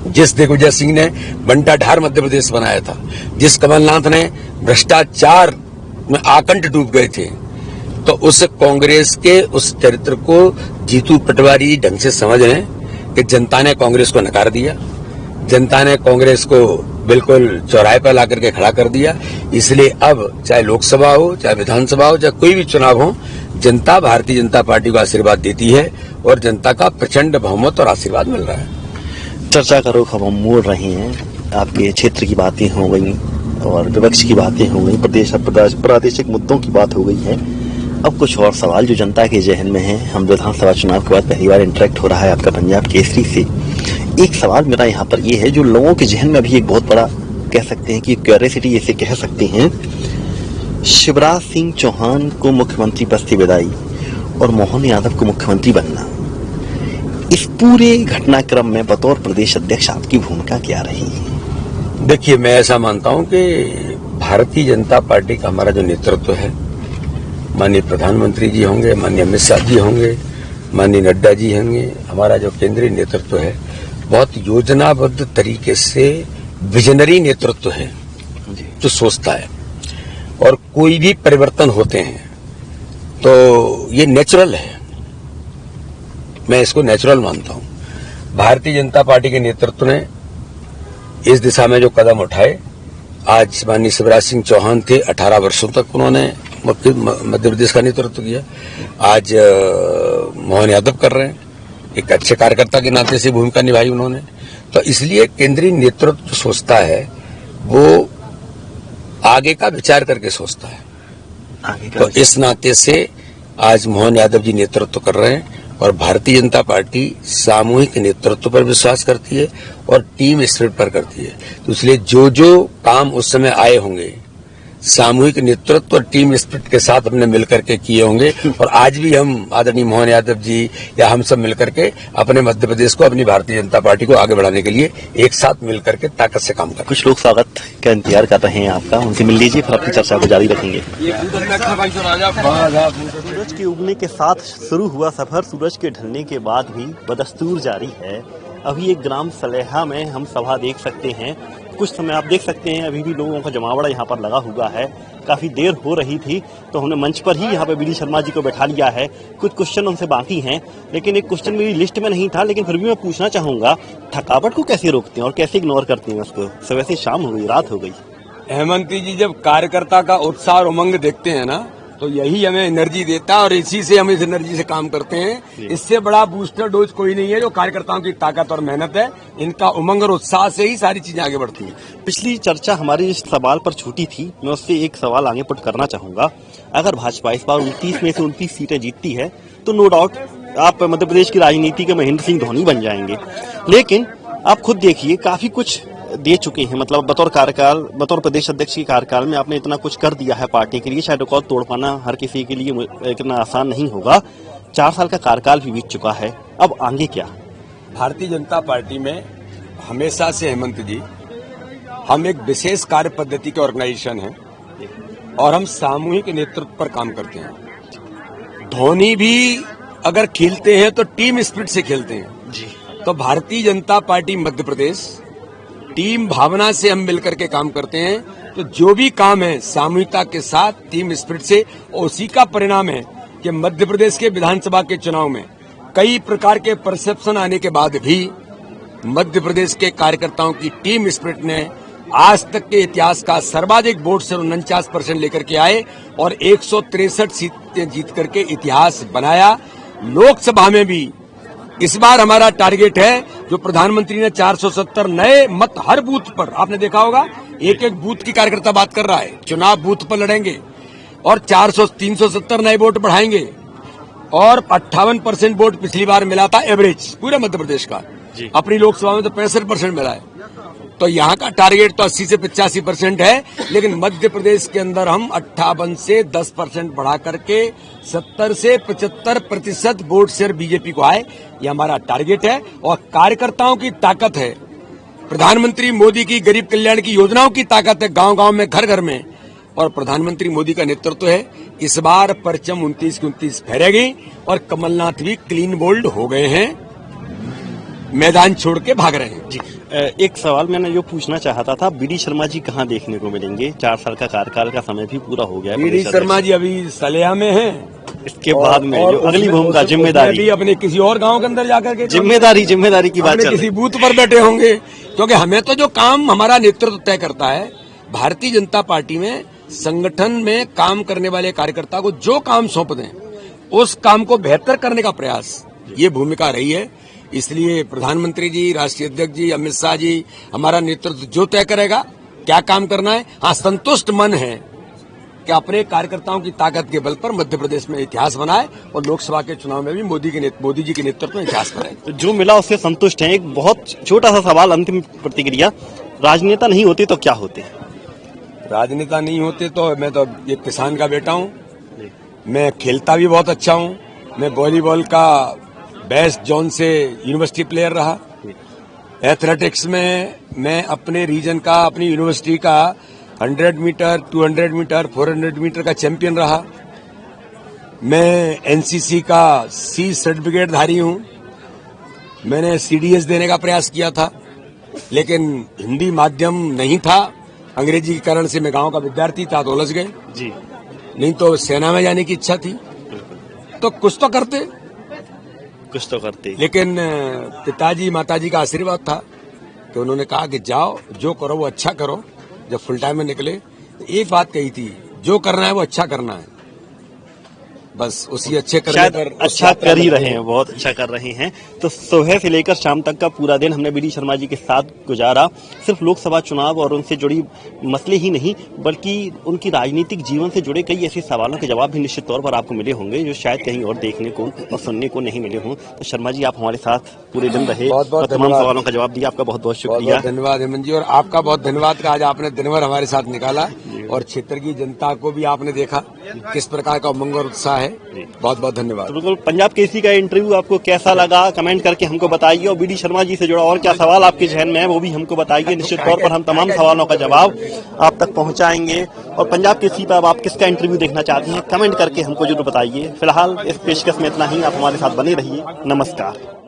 जिस दिग्विजय सिंह ने बंटा ढार मध्य प्रदेश बनाया था, जिस कमलनाथ ने भ्रष्टाचार में आकंठ डूब गए थे, तो उस कांग्रेस के उस चरित्र को जीतू पटवारी ढंग से समझ रहे हैं कि जनता ने कांग्रेस को नकार दिया, जनता ने कांग्रेस को बिल्कुल चौराहे पर ला करके खड़ा कर दिया। इसलिए अब चाहे लोकसभा हो, चाहे विधानसभा हो, चाहे कोई भी चुनाव हो, जनता भारतीय जनता पार्टी को आशीर्वाद देती है और जनता का प्रचंड बहुमत और आशीर्वाद मिल रहा है। चर्चा का रुख हम मोड़ रहे हैं। आपके क्षेत्र की बातें हो गई और विपक्ष की बातें हो गई, प्रादेशिक मुद्दों की बात हो गई है। अब कुछ और सवाल जो जनता के जहन में है। हम विधानसभा चुनाव के बाद पहली बार इंटरेक्ट हो रहा है आपका पंजाब केसरी से। एक सवाल मेरा यहाँ पर ये है, जो लोगों के जहन में अभी एक बहुत बड़ा कह सकते हैं कि क्यूरियोसिटी इसे कह सकते हैं, शिवराज सिंह चौहान को मुख्यमंत्री पद से विदाई और मोहन यादव को मुख्यमंत्री बनना, इस पूरे घटनाक्रम में बतौर प्रदेश अध्यक्ष आपकी भूमिका क्या रही? देखिए, मैं ऐसा मानता हूं कि भारतीय जनता पार्टी का हमारा जो नेतृत्व है, माननीय प्रधानमंत्री जी होंगे, माननीय अमित शाह जी होंगे, माननीय नड्डा जी होंगे, हमारा जो केंद्रीय नेतृत्व है, बहुत योजनाबद्ध तरीके से विजनरी नेतृत्व है जो सोचता है। और कोई भी परिवर्तन होते हैं तो ये नेचुरल है, मैं इसको नेचुरल मानता हूं। भारतीय जनता पार्टी के नेतृत्व ने इस दिशा में जो कदम उठाए, आज माननीय शिवराज सिंह चौहान थे, 18 वर्षों तक उन्होंने मध्य प्रदेश का नेतृत्व किया। आज मोहन यादव कर रहे हैं, एक अच्छे कार्यकर्ता के नाते से भूमिका निभाई उन्होंने। तो इसलिए केंद्रीय नेतृत्व जो सोचता है वो आगे का विचार करके सोचता है। तो इस नाते से आज मोहन यादव जी नेतृत्व कर रहे हैं और भारतीय जनता पार्टी सामूहिक नेतृत्व पर विश्वास करती है और टीम स्पिरिट पर करती है। तो इसलिए जो जो काम उस समय आए होंगे, सामूहिक नेतृत्व और टीम स्पिरिट के साथ हमने मिलकर के किए होंगे। और आज भी हम आदरणीय मोहन यादव जी या हम सब मिलकर के अपने मध्य प्रदेश को, अपनी भारतीय जनता पार्टी को आगे बढ़ाने के लिए एक साथ मिलकर के ताकत से काम कर। कुछ लोग स्वागत का इंतजार कर रहे हैं आपका, उनसे मिल लीजिए, फिर अपनी चर्चा को जारी रखेंगे। सूरज के उगने के साथ शुरू हुआ सफर सूरज के ढलने के बाद भी बदस्तूर जारी है। अभी एक ग्राम सलेहा में हम सभा देख सकते हैं। कुछ समय आप देख सकते हैं अभी भी लोगों का जमावड़ा यहाँ पर लगा हुआ है। काफी देर हो रही थी तो हमने मंच पर ही यहाँ पे बीडी शर्मा जी को बैठा लिया है। कुछ क्वेश्चन उनसे बाकी हैं, लेकिन एक क्वेश्चन मेरी लिस्ट में नहीं था, लेकिन फिर भी मैं पूछना चाहूंगा, थकावट को कैसे रोकते हैं और कैसे इग्नोर करते हैं उसको? सुबह से शाम हो गई, रात हो गई। हेमंती जी, जब कार्यकर्ता का उत्साह और उमंग देखते हैं ना, तो यही हमें एनर्जी देता है और इसी से हम इस एनर्जी से काम करते हैं। इससे बड़ा बूस्टर डोज कोई नहीं है। जो कार्यकर्ताओं की ताकत और मेहनत है, इनका उमंग और उत्साह से ही सारी चीजें आगे बढ़ती हैं। पिछली चर्चा हमारी इस सवाल पर छूटी थी, मैं उससे एक सवाल आगे पुट करना चाहूंगा। अगर भाजपा इस बार 29 में से 29 सीटें जीतती है तो नो डाउट आप मध्य प्रदेश की राजनीति के महेंद्र सिंह धोनी बन जाएंगे। लेकिन आप खुद देखिए, काफी कुछ दे चुके हैं, मतलब बतौर प्रदेश अध्यक्ष के कार्यकाल में आपने इतना कुछ कर दिया है पार्टी के लिए। शायद रिकॉर्ड तोड़ पाना हर किसी के लिए इतना आसान नहीं होगा। 4 साल का कार्यकाल भी बीत चुका है, अब आगे क्या? भारतीय जनता पार्टी में हमेशा से हेमंत जी, हम एक विशेष कार्य पद्धति के ऑर्गेनाइजेशन है और हम सामूहिक नेतृत्व पर काम करते हैं। धोनी भी अगर खेलते हैं तो टीम स्पिरिट से खेलते हैं जी। तो भारतीय जनता पार्टी मध्य प्रदेश टीम भावना से हम मिलकर के काम करते हैं, तो जो भी काम है सामूहिकता के साथ, टीम स्पिरिट से, और उसी का परिणाम है कि मध्य प्रदेश के विधानसभा के चुनाव में कई प्रकार के परसेप्शन आने के बाद भी मध्य प्रदेश के कार्यकर्ताओं की टीम स्पिरिट ने आज तक के इतिहास का सर्वाधिक वोट से 49% लेकर के आए और 163 सीटें जीत करके इतिहास बनाया। लोकसभा में भी इस बार हमारा टारगेट है, जो प्रधानमंत्री ने 470 नए मत हर बूथ पर, आपने देखा होगा एक एक बूथ की कार्यकर्ता बात कर रहा है, चुनाव बूथ पर लड़ेंगे और 370 नए वोट बढ़ाएंगे और 58% वोट पिछली बार मिला था एवरेज पूरे मध्य प्रदेश का, अपनी लोकसभा में तो 65% मिला है। तो यहाँ का टारगेट तो 80 से 85% है, लेकिन मध्य प्रदेश के अंदर हम 58 से 10% बढ़ा करके 70 से 75% वोट शेयर बीजेपी को आए, ये हमारा टारगेट है। और कार्यकर्ताओं की ताकत है, प्रधानमंत्री मोदी की गरीब कल्याण की योजनाओं की ताकत है, गांव-गांव में, घर-घर में, और प्रधानमंत्री मोदी का नेतृत्व है। इस बार परचम 29 की 29 फहरेगी और कमलनाथ भी क्लीन बोल्ड हो गए हैं, मैदान छोड़ के भाग रहे हैं। जी, एक सवाल मैंने जो पूछना चाहता था, बीडी शर्मा जी कहाँ देखने को मिलेंगे? 4 साल का कार्यकाल का समय भी पूरा हो गया है। बीडी शर्मा जी अभी सलेहा में हैं, इसके बाद में जो अगली भूमिका, जिम्मेदारी भी अपने किसी और गांव के अंदर जाकर के जिम्मेदारी की बात चल रही किसी बूथ पर बैठे होंगे, क्योंकि हमें तो जो काम हमारा नेतृत्व तय करता है, भारतीय जनता पार्टी में संगठन में काम करने वाले कार्यकर्ता को जो काम सौंप दें उस काम को बेहतर करने का प्रयास, ये भूमिका रही है। इसलिए प्रधानमंत्री जी, राष्ट्रीय अध्यक्ष जी, अमित शाह जी, हमारा नेतृत्व जो तय करेगा क्या काम करना है। हाँ, संतुष्ट मन है कि अपने कार्यकर्ताओं की ताकत के बल पर मध्य प्रदेश में इतिहास बनाए और लोकसभा के चुनाव में भी मोदी जी के नेतृत्व में इतिहास बनाए। तो जो मिला उससे संतुष्ट हैं। एक बहुत छोटा सा सवाल, अंतिम प्रतिक्रिया, राजनेता नहीं होते तो क्या होते? राजनेता नहीं होते तो मैं तो एक किसान का बेटा हूँ, मैं खेलता भी बहुत अच्छा हूँ, मैं वॉलीबॉल का बेस्ट जोन से यूनिवर्सिटी प्लेयर रहा, एथलेटिक्स में मैं अपने रीजन का, अपनी यूनिवर्सिटी का 100 मीटर, 200 मीटर, 400 मीटर का चैंपियन रहा, मैं एनसीसी का सी सर्टिफिकेट धारी हूँ, मैंने सीडीएस देने का प्रयास किया था, लेकिन हिंदी माध्यम नहीं था, अंग्रेजी के कारण से मैं गांव का विद्यार्थी था तो उलझ गए जी, नहीं तो सेना में जाने की इच्छा थी, तो कुछ तो करते। लेकिन पिताजी माताजी का आशीर्वाद था कि उन्होंने कहा कि जाओ, जो करो वो अच्छा करो। जब फुल टाइम में निकले तो एक बात कही थी, जो करना है वो अच्छा करना है, बस उसी अच्छे करने पर अच्छा कर ही रहे हैं, बहुत अच्छा कर रहे हैं। तो सुबह से लेकर शाम तक का पूरा दिन हमने बीडी शर्मा जी के साथ गुजारा। सिर्फ लोकसभा चुनाव और उनसे जुड़ी मसले ही नहीं, बल्कि उनकी राजनीतिक जीवन से जुड़े कई ऐसे सवालों के जवाब भी निश्चित तौर पर आपको मिले होंगे जो शायद कहीं और देखने को और सुनने को नहीं मिले हों। तो शर्मा जी, आप हमारे साथ पूरे दिन रहे और तमाम सवालों का जवाब दिया, आपका बहुत बहुत शुक्रिया। धन्यवाद हेमंत जी, और आपका बहुत धन्यवाद कि आज आपने दिन भर हमारे साथ निकाला और क्षेत्र की जनता को भी आपने देखा किस प्रकार का उमंग और उत्साह है। बहुत बहुत धन्यवाद। तो बिल्कुल, पंजाब केसरी का इंटरव्यू आपको कैसा लगा कमेंट करके हमको बताइए, और बीडी शर्मा जी से जुड़ा और क्या सवाल आपके जहन में है वो भी हमको बताइए। निश्चित तौर पर हम तमाम सवालों का जवाब आप तक पहुंचाएंगे। और पंजाब केसरी पर अब आप किसका इंटरव्यू देखना चाहते हैं कमेंट करके हमको जरूर बताइए। फिलहाल इस पेशकश में इतना ही, आप हमारे साथ बने रहिए। नमस्कार।